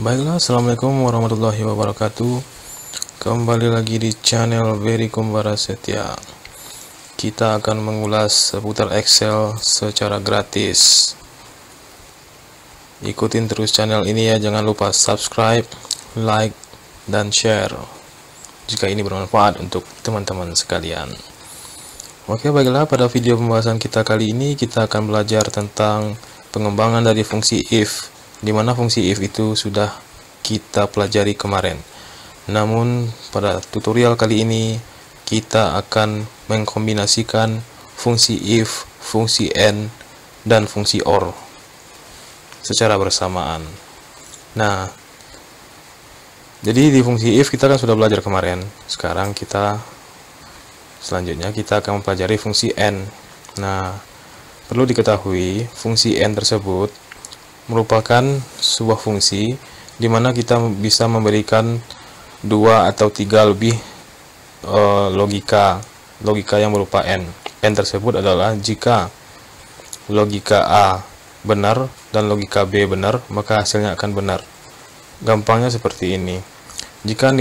Baiklah, assalamualaikum warahmatullahi wabarakatuh. Kembali lagi di channel Very Kumbara Setia. Kita akan mengulas seputar Excel secara gratis. Ikutin terus channel ini ya, jangan lupa subscribe, like, dan share jika ini bermanfaat untuk teman-teman sekalian. Oke, baiklah, pada video pembahasan kita kali ini kita akan belajar tentang pengembangan dari fungsi if, di mana fungsi if itu sudah kita pelajari kemarin. Namun pada tutorial kali ini kita akan mengkombinasikan fungsi if, fungsi and, dan fungsi or secara bersamaan. Nah, jadi di fungsi if kita kan sudah belajar kemarin. Sekarang selanjutnya kita akan mempelajari fungsi and. Nah, perlu diketahui fungsi and tersebut merupakan sebuah fungsi di mana kita bisa memberikan 2 atau 3 lebih logika yang berupa n. N tersebut adalah jika logika A benar dan logika B benar, maka hasilnya akan benar. Gampangnya seperti ini. Jika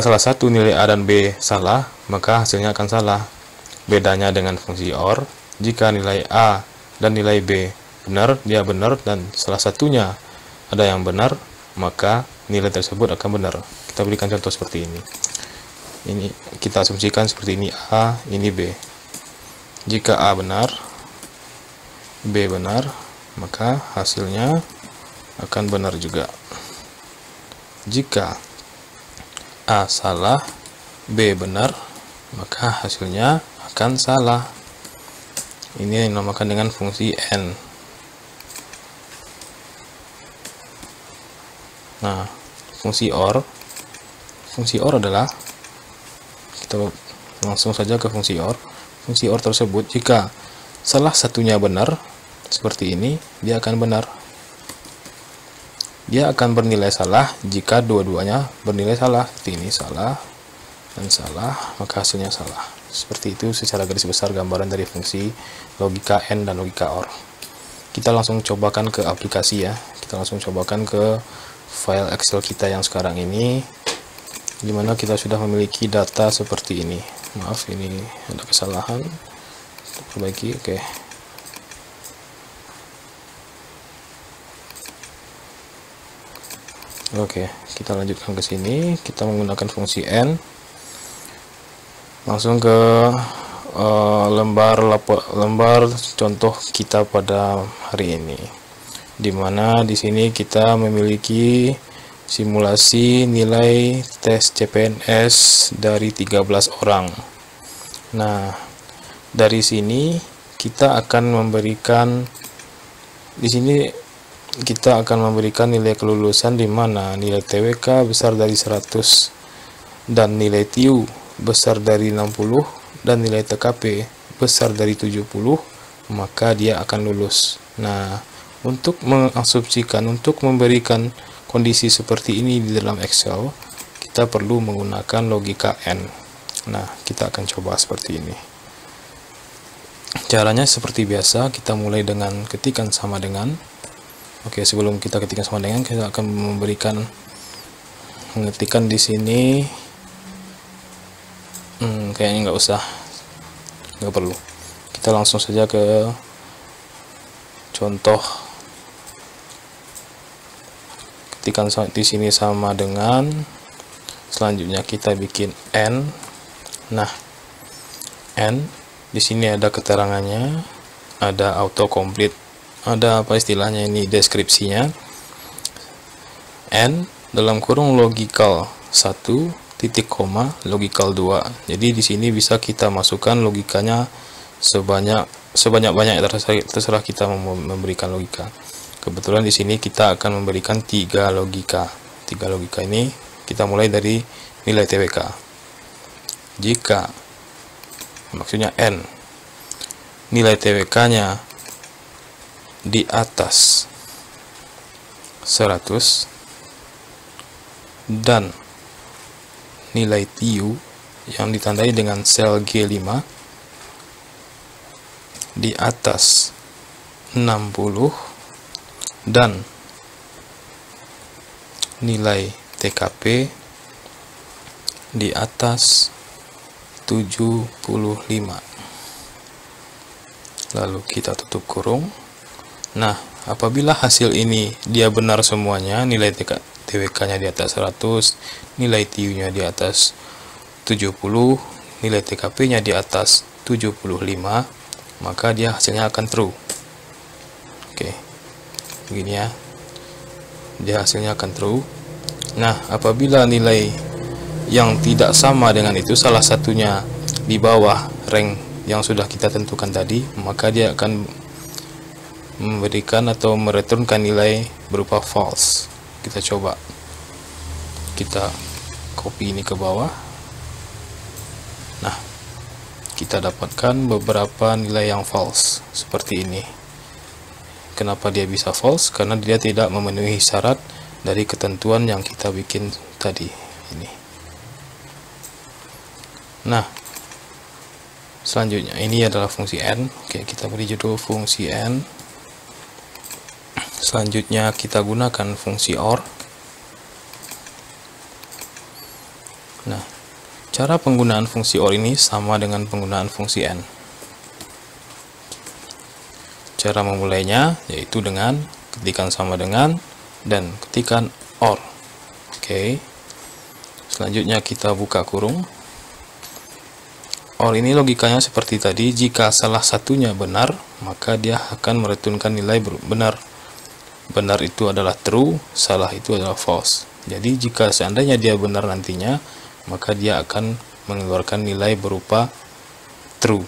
salah satu nilai A dan B salah, maka hasilnya akan salah. Bedanya dengan fungsi OR, jika nilai A dan nilai B benar, dia benar, dan salah satunya ada yang benar, maka nilai tersebut akan benar. Kita berikan contoh seperti ini. Ini kita asumsikan seperti ini, A, ini B. Jika A benar, B benar, maka hasilnya akan benar juga. Jika A salah, B benar, maka hasilnya akan salah. Ini yang dinamakan dengan fungsi n. Nah, fungsi or adalah, kita langsung saja ke fungsi or. Fungsi or tersebut jika salah satunya benar seperti ini, dia akan benar. Dia akan bernilai salah jika dua-duanya bernilai salah. Seperti ini, salah dan salah, maka hasilnya salah. Seperti itu secara garis besar gambaran dari fungsi logika and dan logika or. Kita langsung cobakan ke aplikasi ya. Kita langsung cobakan ke file Excel kita yang sekarang ini, dimana kita sudah memiliki data seperti ini. Maaf, ini ada kesalahan, kita perbaiki. Oke, kita lanjutkan ke sini. Kita menggunakan fungsi n. Langsung ke lembar contoh kita pada hari ini, dimana di sini kita memiliki simulasi nilai tes CPNS dari 13 orang. Nah, dari sini kita akan memberikan nilai kelulusan, di mana nilai TWK besar dari 100 dan nilai TIU besar dari 60 dan nilai TKP besar dari 70, maka dia akan lulus. Nah, untuk mengasumsikan, untuk memberikan kondisi seperti ini di dalam Excel, kita perlu menggunakan logika n. Nah, kita akan coba seperti ini. Caranya seperti biasa, kita mulai dengan ketikan sama dengan. Oke, sebelum kita ketikkan sama dengan, kita akan mengetikkan di sini. Kayaknya nggak perlu. Kita langsung saja ke contoh. Ketikkan di sini sama dengan. Selanjutnya kita bikin n. Nah, n di sini ada keterangannya, ada autocomplete, ada apa istilahnya ini, deskripsinya. N dalam kurung logical 1 titik koma logical 2. Jadi di sini bisa kita masukkan logikanya sebanyak-banyak, terserah kita memberikan logika. Kebetulan di sini kita akan memberikan 3 logika. 3 logika ini kita mulai dari nilai TWK. Jika maksudnya n, nilai TWK-nya di atas 100 dan nilai TIU yang ditandai dengan sel G5 di atas 60 dan nilai TKP di atas 75. Lalu kita tutup kurung. Nah, apabila hasil ini dia benar semuanya, nilai TWK-nya di atas 100, nilai TU-nya di atas 70, nilai TKP-nya di atas 75, maka dia hasilnya akan true. Oke, begini ya, dia hasilnya akan true. Nah, apabila nilai yang tidak sama dengan itu, salah satunya di bawah rank yang sudah kita tentukan tadi, maka dia akan memberikan atau mereturnkan nilai berupa false. Kita coba, kita copy ini ke bawah. Nah, kita dapatkan beberapa nilai yang false seperti ini. Kenapa dia bisa false? Karena dia tidak memenuhi syarat dari ketentuan yang kita bikin tadi ini. Nah, selanjutnya ini adalah fungsi n. Oke, kita beri judul fungsi n. Selanjutnya kita gunakan fungsi OR. Nah, cara penggunaan fungsi OR ini sama dengan penggunaan fungsi n. Cara memulainya yaitu dengan ketikan sama dengan dan ketikan OR. Oke. Selanjutnya kita buka kurung. OR ini logikanya seperti tadi, jika salah satunya benar, maka dia akan mereturnkan nilai benar. Benar itu adalah true, salah itu adalah false. Jadi jika seandainya dia benar nantinya, maka dia akan mengeluarkan nilai berupa true.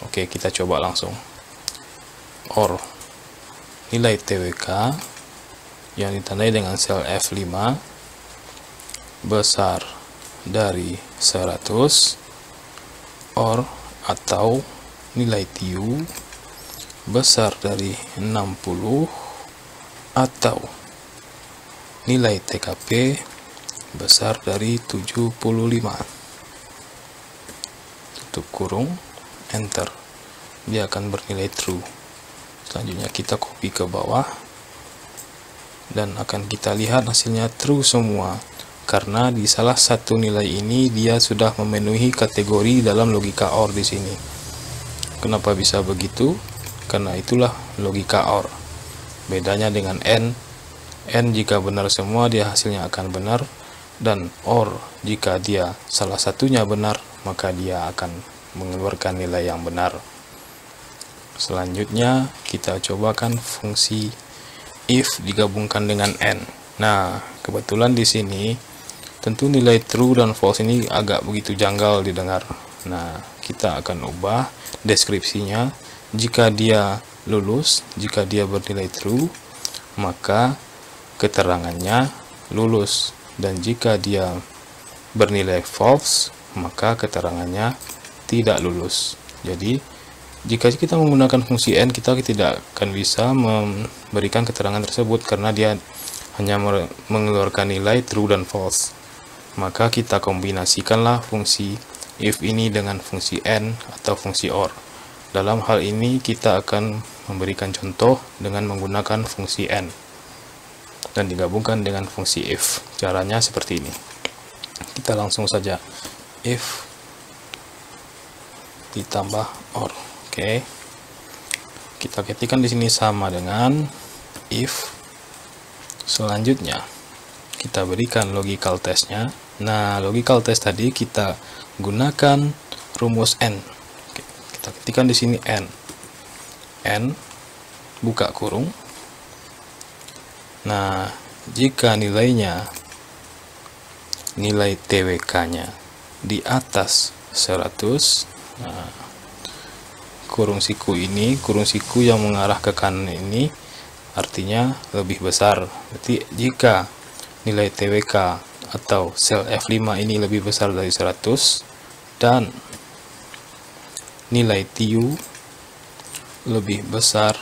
Oke, kita coba langsung. OR nilai TWK yang ditandai dengan sel F5 besar dari 100, OR atau nilai TU besar dari 60, atau nilai TKP besar dari 75. Tutup kurung, enter. Dia akan bernilai true. Selanjutnya kita copy ke bawah dan akan kita lihat hasilnya true semua, karena di salah satu nilai ini dia sudah memenuhi kategori dalam logika OR di sini. Kenapa bisa begitu? Karena itulah logika OR. Bedanya dengan n jika benar semua dia hasilnya akan benar, dan OR jika dia salah satunya benar maka dia akan mengeluarkan nilai yang benar. Selanjutnya kita cobakan fungsi if digabungkan dengan n. Nah, kebetulan di sini tentu nilai true dan false ini agak begitu janggal didengar. Nah, kita akan ubah deskripsinya. Jika dia lulus, jika dia bernilai true, maka keterangannya lulus. Dan jika dia bernilai false, maka keterangannya tidak lulus. Jadi, jika kita menggunakan fungsi n, kita tidak akan bisa memberikan keterangan tersebut karena dia hanya mengeluarkan nilai true dan false. Maka kita kombinasikanlah fungsi if ini dengan fungsi n atau fungsi OR. Dalam hal ini kita akan memberikan contoh dengan menggunakan fungsi n dan digabungkan dengan fungsi if. Caranya seperti ini. Kita langsung saja if ditambah OR. Oke. Kita ketikkan di sini sama dengan if. Selanjutnya kita berikan logical testnya. Nah, logical test tadi kita gunakan rumus n. Oke, kita ketikkan di sini n buka kurung. Nah, jika nilainya, nilai TWK-nya di atas 100, nah, kurung siku ini, kurung siku yang mengarah ke kanan ini artinya lebih besar. Berarti jika nilai TWK atau sel F5 ini lebih besar dari 100 dan nilai TU lebih besar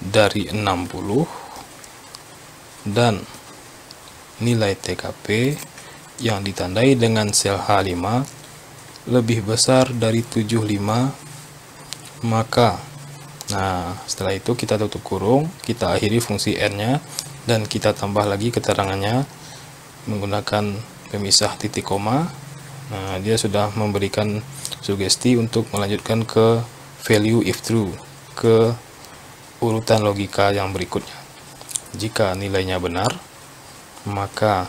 dari 60 dan nilai TKP yang ditandai dengan sel H5 lebih besar dari 75, maka Nah, setelah itu kita tutup kurung, kita akhiri fungsi n-nya, dan kita tambah lagi keterangannya menggunakan pemisah titik koma. Nah, dia sudah memberikan sugesti untuk melanjutkan ke value if true, ke urutan logika yang berikutnya. Jika nilainya benar, maka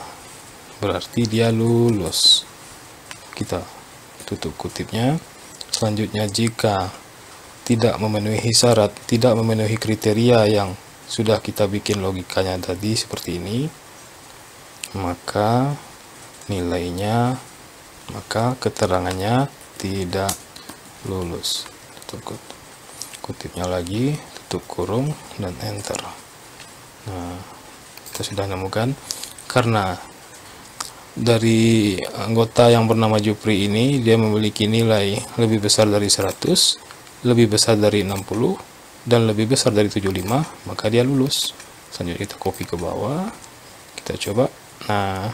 berarti dia lulus. Kita tutup kutipnya. Selanjutnya, jika tidak memenuhi syarat, tidak memenuhi kriteria yang sudah kita bikin logikanya tadi seperti ini, maka nilainya, maka keterangannya tidak lulus. Tutup kutipnya lagi, tutup kurung, dan enter. Nah, kita sudah nemukan. Karena dari anggota yang bernama Jupri ini, dia memiliki nilai lebih besar dari 100, lebih besar dari 60, dan lebih besar dari 75, maka dia lulus. Selanjutnya kita copy ke bawah, kita coba. Nah,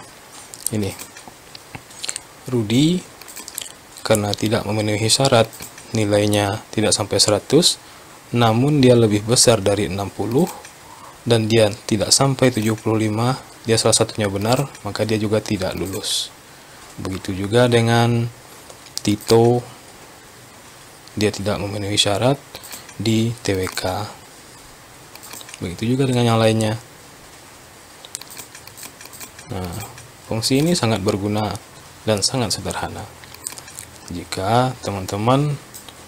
ini Rudi, karena tidak memenuhi syarat, nilainya tidak sampai 100, namun dia lebih besar dari 60, dan dia tidak sampai 75, dia salah satunya benar, maka dia juga tidak lulus. Begitu juga dengan Tito, dia tidak memenuhi syarat di TWK. Begitu juga dengan yang lainnya. Nah, fungsi ini sangat berguna dan sangat sederhana. Jika teman-teman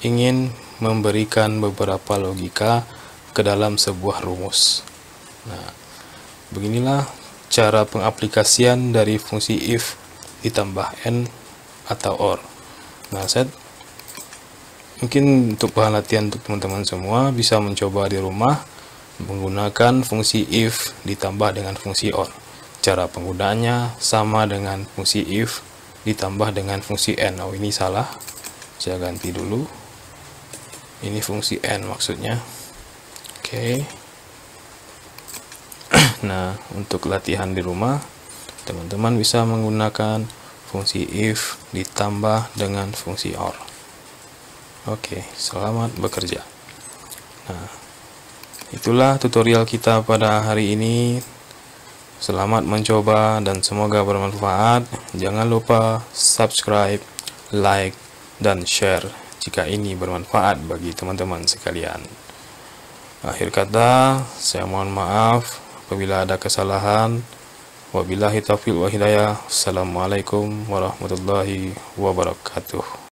ingin memberikan beberapa logika ke dalam sebuah rumus. Nah, beginilah cara pengaplikasian dari fungsi if ditambah n atau or. Nah, mungkin untuk bahan latihan untuk teman-teman semua bisa mencoba di rumah menggunakan fungsi if ditambah dengan fungsi or. Cara penggunaannya sama dengan fungsi if ditambah dengan fungsi n. Oh, ini salah, saya ganti dulu. Ini fungsi n maksudnya. Oke. Nah, untuk latihan di rumah, teman-teman bisa menggunakan fungsi if ditambah dengan fungsi or. Oke, selamat bekerja. Nah, itulah tutorial kita pada hari ini. Selamat mencoba dan semoga bermanfaat. Jangan lupa subscribe, like, dan share jika ini bermanfaat bagi teman-teman sekalian. Akhir kata, saya mohon maaf apabila ada kesalahan. Wabillahi taufiq wa hidayah. Assalamualaikum warahmatullahi wabarakatuh.